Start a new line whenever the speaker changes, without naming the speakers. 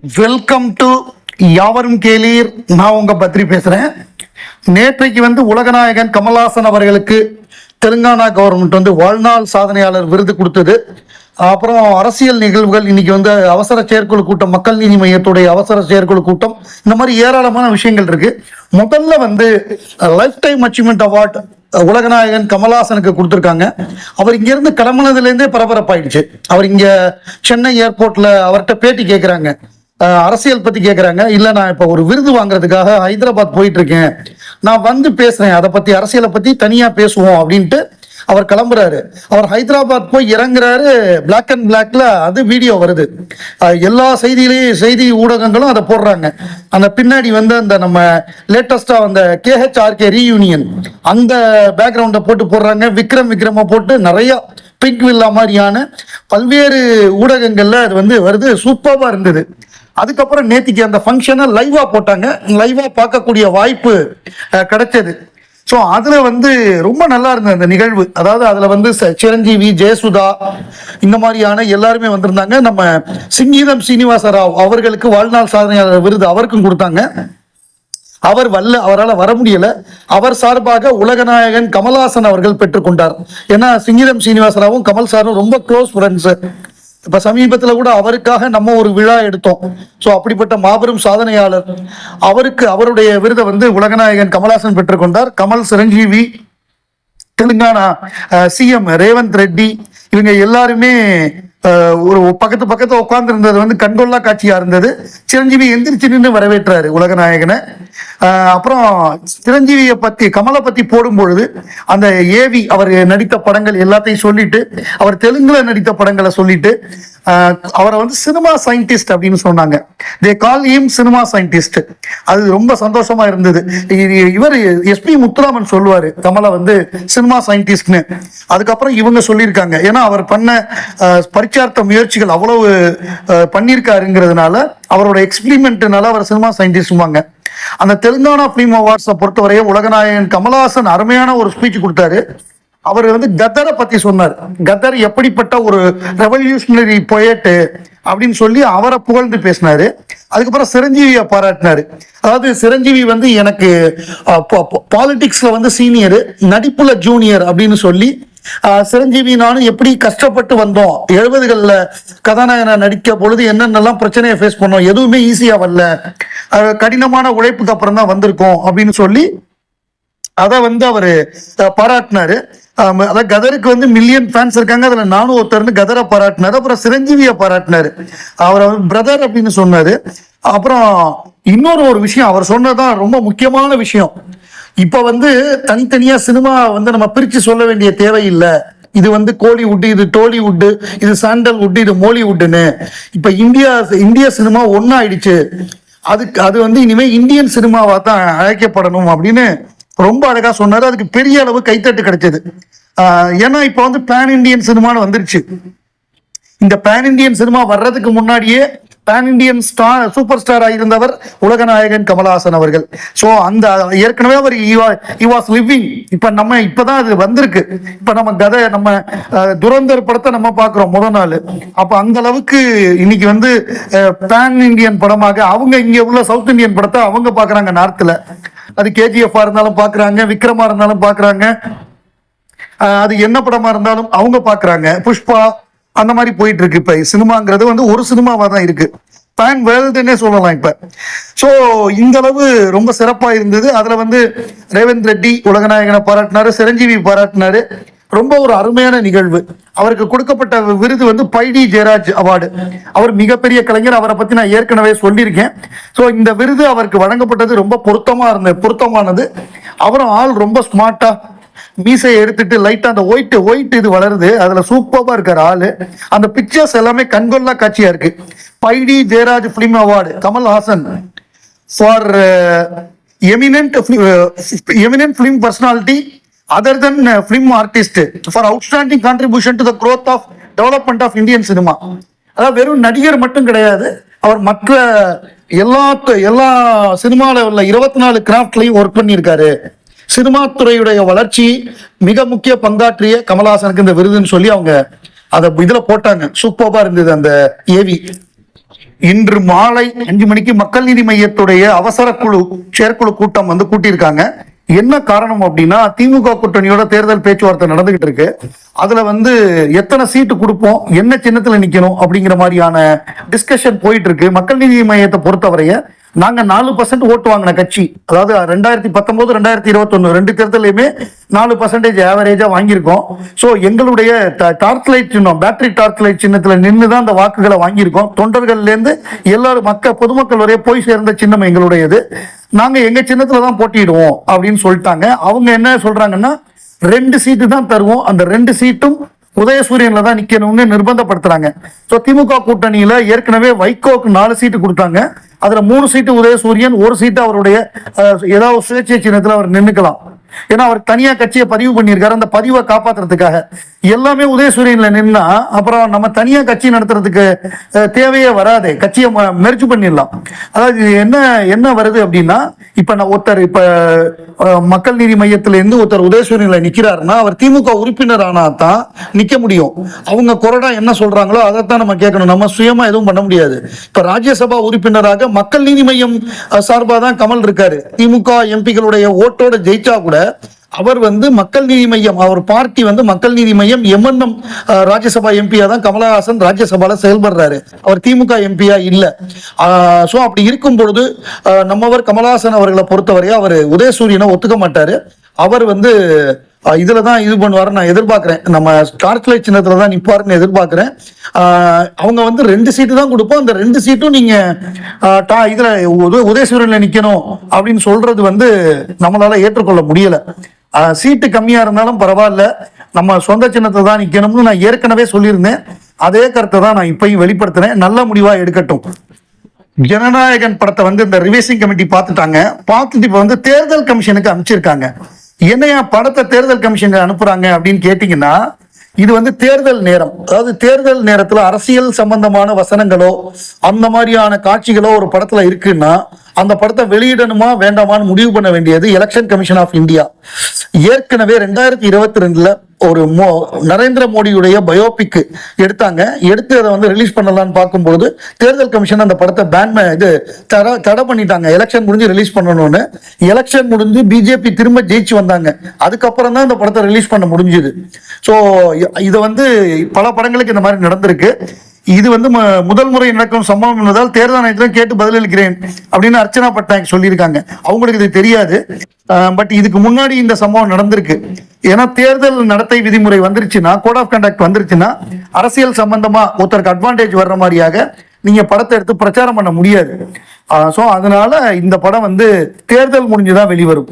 Welcome to யாவரும் கேளீர். நான் உங்க பத்ரி பேசுறேன். நேற்றைக்கு உலகநாயகன் கமல்ஹாசன் அவர்களுக்கு தெலுங்கானா கவர்மெண்ட் வாழ்நாள் சாதனையாளர் விருது கொடுத்தது. அப்புறம் அரசியல் நிகழ்வுகள் இன்னைக்கு அவசர செயற்குழு கூட்டம், மக்கள் நீதி மையத்துடைய அவசர செயற்குழு கூட்டம், இந்த மாதிரி ஏராளமான விஷயங்கள் இருக்கு. முதல்ல லைஃப் டைம் அச்சீவ்மெண்ட் அவார்டு உலகநாயகன் கமல்ஹாசனுக்கு கொடுத்துருக்காங்க. அவர் இங்கிருந்து கிளம்புனதுலேருந்தே பரபரப்பாயிடுச்சு. அவர் இங்க சென்னை ஏர்போர்ட்ல அவர்கிட்ட பேட்டி கேட்குறாங்க, அரசியல் பத்தி கேட்குறாங்க. இல்லை, நான் இப்போ ஒரு விருது வாங்குறதுக்காக ஹைதராபாத் போயிட்டு இருக்கேன், நான் பேசுறேன், அதை பத்தி அரசியலை பத்தி தனியா பேசுவோம் அப்படின்ட்டு அவர் கிளம்புறாரு. அவர் ஹைதராபாத் போய் இறங்குறாரு. பிளாக் அண்ட் பிளாக்ல அது வீடியோ வருது. எல்லா செய்தி ஊடகங்களும் அதை போடுறாங்க. அந்த பின்னாடி அந்த நம்ம லேட்டஸ்டா KHRK ரீயூனியன் அந்த பேக்ரவுண்டை போட்டு போடுறாங்க. விக்ரம போட்டு நிறைய பிங்க் வில்லா மாதிரியான பல்வேறு ஊடகங்கள்ல அது வருது. சூப்பராக இருந்தது. அதுக்கப்புறம் நேத்திக்கு அந்த ஃபங்க்ஷனை லைவா போட்டாங்க. லைவா பார்க்கக்கூடிய வாய்ப்பு கிடைச்சது. ஸோ அதுல ரொம்ப நல்லா இருந்தது அந்த நிகழ்வு. அதாவது அதுல சிரஞ்சீவி, ஜெயசுதா, இந்த மாதிரியான எல்லாருமே வந்திருந்தாங்க. நம்ம சிங்கீதம் சீனிவாச ராவ் அவர்களுக்கு வாழ்நாள் சாதனையாளர் விருது அவருக்கும் கொடுத்தாங்க. அவரால் வர முடியல. அவர் சார்பாக உலகநாயகன் கமல்ஹாசன் அவர்கள் பெற்றுக்கொண்டார். ஏன்னா சிங்கீதம் சீனிவாசராவும் கமல் சாரும் ரொம்ப க்ளோஸ் ஃப்ரெண்ட்ஸ். இப்ப சமீபத்தில் கூட அவருக்காக நம்ம ஒரு விழா எடுத்தோம். ஸோ அப்படிப்பட்ட மாபெரும் சாதனையாளர் அவருக்கு அவருடைய விருதை உலகநாயகன் கமல்ஹாசன் பெற்றுக்கொண்டார். கமல், சிரஞ்சீவி, தெலுங்கானா CM ரேவந்த் ரெட்டி, இவங்க எல்லாருமே ஒரு பக்கத்து உட்கார்ந்து இருந்தது கண்கொள்ளா காட்சியா இருந்தது. சிரஞ்சீவி எந்திரிச்சு நின்று வரவேற்றாரு உலகநாயகனை. அப்புறம் சிரஞ்சீவியை பத்தி, கமலை பத்தி போடும் பொழுது அந்த AV அவர் நடித்த படங்கள் எல்லாத்தையும் சொல்லிட்டு, அவர் தெலுங்குல நடித்த படங்களை சொல்லிட்டு, அவரை சினிமா சயின்டிஸ்ட் அப்படின்னு சொன்னாங்க. தே கால் ஹிம் சினிமா சயின்டிஸ்ட். அது ரொம்ப சந்தோஷமா இருந்தது. இவர் SP முத்துராமன் சொல்லுவாரு கமலை சினிமா சயின்டிஸ்ட்னு. அதுக்கப்புறம் இவங்க சொல்லியிருக்காங்க. ஏன்னா அவர் பண்ண பரிச்சார்த்த முயற்சிகள் அவ்வளவு பண்ணியிருக்காருங்கிறதுனால, அவரோட எக்ஸ்பிரிமெண்ட்னால அவர் சினிமா சயின்டிஸ்ட்வாங்க. அந்த தெலுங்கானா பிலிம் அவார்ட்ஸை பொறுத்தவரையே உலகநாயகன் கமல்ஹாசன் அருமையான ஒரு ஸ்பீச் கொடுத்தாரு. அவர் கதரை பத்தி சொன்னார். கதர் எப்படிப்பட்ட ஒரு ரெவல்யூஷனரி பொயட்டு அப்படின்னு சொல்லி அவரை புகழ்ந்து பேசினாரு. அதுக்கப்புறம் சிரஞ்சீவியை பாராட்டினாரு. அதாவது சிரஞ்சீவி எனக்கு பாலிடிக்ஸ்ல சீனியர், நடிப்புல ஜூனியர் அப்படின்னு சொல்லி, சிரஞ்சீவி நானும் எப்படி கஷ்டப்பட்டு வந்தோம், 70களில் கதாநாயகனை நடிக்க பொழுது என்னென்னலாம் பிரச்சனையை ஃபேஸ் பண்ணோம், எதுவுமே ஈஸியா வரல, கடினமான உழைப்புக்கு அப்புறம் தான் வந்திருக்கோம் அப்படின்னு சொல்லி அதை அவரு பாராட்டினாரு. அதாவது கதருக்கு மில்லியன் ஃபேன்ஸ் இருக்காங்க, அதுல நானும் ஒருத்தர்னு கதரை பாராட்டினாரு. அப்புறம் சிரஞ்சீவியை பாராட்டினாரு, அவரை பிரதர் அப்படின்னு சொன்னாரு. அப்புறம் இன்னொரு விஷயம் அவர் சொன்னதான் ரொம்ப முக்கியமான விஷயம். இப்ப தனித்தனியா சினிமா நம்ம பிரிச்சு சொல்ல வேண்டிய தேவையில்லை. இது கோலிவுட், இது டோலிவுட், இது சாண்டல்வுட், இது மோலிவுட்னு. இப்ப இந்திய சினிமா ஒன்னாயிடுச்சு. அது இனிமே இந்தியன் சினிமாவா தான் அழைக்கப்படணும் அப்படின்னு ரொம்ப அழகா சொன்னாரு. அதுக்கு பெரிய அளவு கைத்தட்டு கிடைச்சது. ஏன்னா இப்ப பேன் இண்டியன் சினிமான்னு வந்துருச்சு. இந்த பேன் இண்டியன் சினிமா வர்றதுக்கு முன்னாடியே பேன் இண்டியன் சூப்பர் ஸ்டார் ஆயிருந்தவர் உலகநாயகன் கமல்ஹாசன் அவர்கள். ஸோ அந்த ஏற்கனவே அவர் he was living. இப்பதான் அது வந்திருக்கு. இப்ப நம்ம துரந்தர் படத்தை நம்ம பாக்குறோம் முதல் நாள். அப்ப அந்த அளவுக்கு இன்னைக்கு பேன் இண்டியன் படமாக அவங்க இங்க உள்ள சவுத் இந்தியன் படத்தை அவங்க பாக்குறாங்க. நார்த்ல அது KGF இருந்தாலும் பாக்குறாங்க, விக்ரமா இருந்தாலும் பாக்குறாங்க, அது என்ன படமா இருந்தாலும் அவங்க பாக்குறாங்க. புஷ்பா அந்த மாதிரி போயிட்டு இருக்கு. இப்ப சினிமாங்கிறது ஒரு சினிமாவா தான் இருக்கு. பேன் வேர்ல்டுன்னே சொல்லலாம் இப்ப. சோ இந்த அளவு ரொம்ப சிறப்பா இருந்தது. அதுல ரேவந்த் ரெட்டி உலகநாயகனை பாராட்டினாரு, சிரஞ்சீவி பாராட்டினாரு. ரொம்ப ஒரு அருமையான நிகழ்வு. அவருக்கு கொடுக்கப்பட்ட விருது பைடி ஜெயராஜ் அவார்டு. அவர் மிகப்பெரிய கலைஞர். அவரை பத்தி நான் ஏற்கனவே சொல்லியிருக்கேன். ஸோ இந்த விருது அவருக்கு வழங்கப்பட்டது ரொம்ப பொருத்தமானது. அவரும் ஆள் ரொம்ப ஸ்மார்ட்டா, மீசையை எடுத்துட்டு லைட்டா அந்த ஒயிட் இது வளருது, அதுல சூப்பரா இருக்காரு ஆளு. அந்த பிக்சர்ஸ் எல்லாமே கண்கொள்ளா காட்சியா இருக்கு. Paidi Jayaraj film award Kamal Haasan for eminent film personality other than film artist for outstanding contribution to the growth of development of Indian cinema. அதாவது வெறும் நடிகர் மட்டும் கிடையாது, அவர் மற்ற எல்லா சினிமாவில் உள்ள 24 கிராஃப்ட்லையும் ஒர்க் பண்ணியிருக்காரு. சினிமா துறையுடைய வளர்ச்சி மிக முக்கிய பங்காற்றிய கமல்ஹாசனுக்கு இந்த விருதுன்னு சொல்லி அவங்க அதை இதுல போட்டாங்க. சூப்பரா இருந்தது அந்த AV. இன்று மாலை 5 மணிக்கு மக்கள் நீதி மையத்துடைய அவசர குழு செயற்குழு கூட்டம் வந்து கூட்டியிருக்காங்க. என்ன காரணம் அப்படின்னா, திமுக கூட்டணியோட தேர்தல் பேச்சுவார்த்தை நடந்துகிட்டு இருக்கு. அதுல வந்து எத்தனை சீட்டு கொடுப்போம், என்ன சின்னத்துல நிக்கணும் அப்படிங்கிற மாதிரியான டிஸ்கஷன் போயிட்டு இருக்கு. மக்கள் நீதி மையத்தை பொறுத்தவரைய நாங்க 4% ஓட்டு வாங்கின கட்சி, அதாவது 2019 2021 ரெண்டு தேர்தலையுமே 4% ஆவரேஜா வாங்கியிருக்கோம். ஸோ எங்களுடைய டார்ச் லைட் சின்னம், பேட்டரி டார்ச் லைட் சின்னத்துல நின்று தான் அந்த வாக்குகளை வாங்கியிருக்கோம். தொண்டர்கள்ல இருந்து எல்லாரும் பொதுமக்கள் வரைய போய் சேர்ந்த சின்னம் எங்களுடையது. நாங்க எங்க சின்னத்துல தான் போட்டிடுவோம் அப்படின்னு சொல்லிட்டாங்க. அவங்க என்ன சொல்றாங்கன்னா 2 சீட்டு தான் தருவோம், அந்த 2 சீட்டும் உதயசூரியன்ல தான் நிக்கணும்னு நிர்பந்தப்படுத்துறாங்க. ஸோ திமுக கூட்டணியில ஏற்கனவே வைகோக்கு 4 சீட்டு கொடுத்தாங்க. அதுல 3 சீட்டு உதயசூரியன், 1 சீட்டு அவருடைய ஏதாவது சுயேட்சை சின்னத்துல அவர் நின்னுக்கலாம். ஏன்னா அவர் தனியா கட்சியை பதிவு பண்ணியிருக்காரு. அந்த பதிவை காப்பாத்துறதுக்காக எல்லாமே உதயசூரியன்ல நின்னா அப்புறம் நம்ம தனியா கட்சி நடத்துறதுக்கு தேவையே வராது, கட்சியை மெர்ஜ் பண்ணிடலாம். அதாவது என்ன வருது அப்படின்னா, இப்ப நான் ஒருத்தர் மக்கள் நீதி மையத்துல இருந்து ஒருத்தர் உதயசூரியன்ல நிக்கிறாருன்னா அவர் திமுக உறுப்பினர் ஆனா தான் நிக்க முடியும். அவங்க கொறடா என்ன சொல்றாங்களோ அதைத்தான் நம்ம கேட்கணும். நம்ம சுயமா எதுவும் பண்ண முடியாது. இப்ப ராஜ்யசபா உறுப்பினராக மக்கள் நீதி மையம் சார்பா தான் கமல் இருக்காரு. திமுக எம்பிகளுடைய ஓட்டோட ஜெயிச்சா கூட அவர் வந்து மக்கள் நீதி மையம், அவர் பார்ட்டி வந்து மக்கள் நீதி மையம் MNM ராஜ்யசபா எம்பியா தான் கமலஹாசன் ராஜ்யசபால செயல்படுறாரு. அவர் திமுக எம்பியா இல்ல. சோ அப்படி இருக்கும் பொழுது நம்மவர் கமலஹாசன் அவர்களை பொறுத்தவரை அவர் உதயசூரியனை ஒத்துக்க மாட்டாரு. அவர் வந்து இதுலதான் இது பண்ணுவாரு நான் எதிர்பார்க்கிறேன். நம்ம டார்ச் லைட் சின்னத்துல தான் நிப்பாருன்னு எதிர்பார்க்கிறேன். அவங்க வந்து 2 சீட்டு தான் கொடுப்போம், அந்த 2 சீட்டும் நீங்க இதுல உதயசூரியன்ல நிக்கணும் அப்படின்னு சொல்றது வந்து நம்மளால ஏற்றுக்கொள்ள முடியல. சீட்டு கம்மியா இருந்தாலும் பரவாயில்ல, நம்ம சொந்த சின்னத்தை தான் நிக்கணும்னு நான் ஏற்கனவே சொல்லியிருந்தேன். அதே கருத்தை தான் நான் இப்பயும் வெளிப்படுத்துறேன். நல்ல முடிவா எடுக்கட்டும். ஜனநாயகன் படத்தை வந்து இந்த ரிவைசிங் கமிட்டி பார்த்துட்டாங்க. பார்த்துட்டு இப்ப வந்து தேர்தல் கமிஷனுக்கு அனுப்பிச்சிருக்காங்க. என்னையா படத்தை தேர்தல் கமிஷனுக்கு அனுப்புறாங்க அப்படின்னு கேட்டீங்கன்னா, இது வந்து தேர்தல் நேரம். அதாவது தேர்தல் நேரத்துல அரசியல் சம்பந்தமான வசனங்களோ அந்த மாதிரியான காட்சிகளோ ஒரு படத்துல இருக்குன்னா அந்த படத்தை வெளியிடணுமா வேண்டாமான்னு முடிவு பண்ண வேண்டியது எலெக்ஷன் கமிஷன் ஆஃப் இந்தியா. ஏற்கனவே 2022 ஒரு நரேந்திர மோடியுடைய பயோபிக் எடுத்து அதை வந்து ரிலீஸ் பண்ணலாம்னு பார்க்கும்போது தேர்தல் கமிஷன் அந்த படத்தை தடை பண்ணிட்டாங்க. எலெக்ஷன் முடிஞ்சு ரிலீஸ் பண்ணணும்னு. எலெக்ஷன் முடிஞ்சு பிஜேபி திரும்ப ஜெயிச்சு வந்தாங்க. அதுக்கப்புறம் தான் அந்த படத்தை ரிலீஸ் பண்ண முடிஞ்சுது. ஸோ இதை வந்து பல படங்களுக்கு இந்த மாதிரி நடந்திருக்கு. இது வந்து முதல் முறை நடக்கும் சம்பவம் என்பதால் தேர்தல் ஆணையத்திலும் கேட்டு பதிலளிக்கிறேன் அப்படின்னு அர்ச்சனா பட்நாயக் சொல்லியிருக்காங்க. அவங்களுக்கு இது தெரியாது. பட் இதுக்கு முன்னாடி இந்த சம்பவம் நடந்திருக்கு. ஏன்னா தேர்தல் நடத்தை விதிமுறை வந்துருச்சுன்னா, கோட் ஆஃப் கண்டக்ட் வந்துருச்சுன்னா, அரசியல் சம்பந்தமா ஒருத்தருக்கு அட்வான்டேஜ் வர்ற மாதிரியாக நீங்க படத்தை எடுத்து பிரச்சாரம் பண்ண முடியாது. ஸோ அதனால இந்த படம் வந்து தேர்தல் முடிஞ்சுதான் வெளிவரும்.